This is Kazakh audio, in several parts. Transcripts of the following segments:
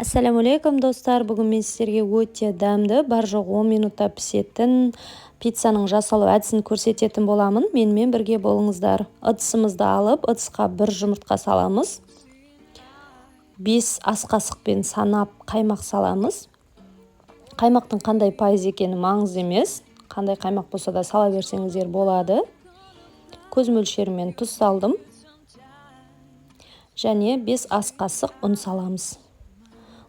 Ассаламу алейкум достар, бүгін мен сіздерге өте дәмді, бар жоқ 10 минутта пісетін пиццаның жасалу әдісін көрсететін боламын. Менімен бірге болыңыздар. Ыдысымызды алып, ыдысқа бір жұмыртқа саламыз. 5 ас қасықпен санап қаймақ саламыз. Қаймақтың қандай пайыз екені маңызды емес. Қандай қаймақ болса да сала берсеңіздер болады. Көз мөлшерімен тұз салдым. Және 5 ас қасық ұн саламыз.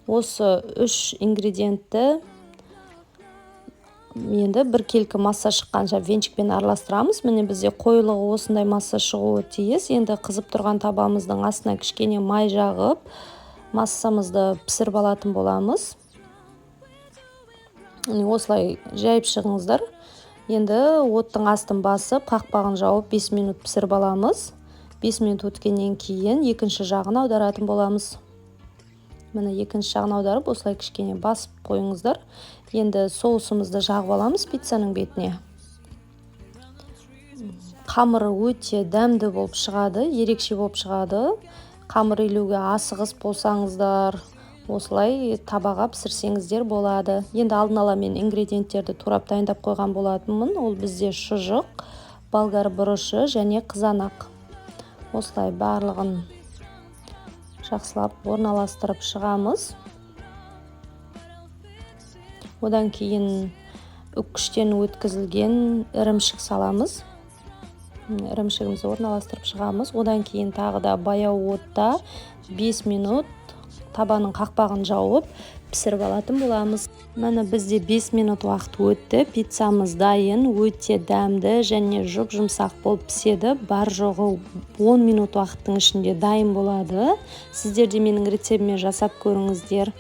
Осы 3 ингредиентті енді бір келкі масса шыққанша венчикпен араластырамыз. Міне бізде қоюлығы осындай масса шығуы тиіс. Енді қызып тұрған табамыздың астына кішкене май жағып, массамызды пісіріп алатын боламыз. Осылай жайып шығыңыздар. Енді оттың астын басып, қақпағын жауып 5 минут пісіріп аламыз. 5 минут өткеннен кейін екінші жағын аударатын боламыз. Міне екінші жағын аударып, осылай кішкене басып қойыңыздар. Енді соусымызды жағып аламыз пиццаның бетіне. Қамыры өте дәмді болып шығады, ерекше болып шығады. Қамыр илеуге асығыс болсаңыздар, осылай табаға пісірсеңіздер болады. Енді алдын ала мен ингредиенттерді турап дайындап қойған болатынмын. Ол бізде шұжық, болгар бұрышы және қызанақ. Осылай барлығын жақсылап орналастырып шығамыз. Одан кейін үккіштен өткізілген ірімшік саламыз. Ірімшігімізді орналастырып шығамыз. Одан кейін тағы да баяу отта 5 минут табаның қақпағын жауып пісіріп алатын боламыз. Міне бізде 5 минут уақыт өтті. Пиццамыз дайын, өте дәмді және жұп-жұмсақ болып піседі. Бар жоғы 10 минут уақыттың ішінде дайын болады. Сіздер де менің рецептіме жасап көріңіздер.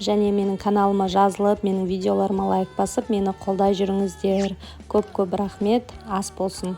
Және менің каналыма жазылып, менің видеоларыма лайк басып, мені қолдай жүріңіздер. Көп-көп рахмет, ас болсын.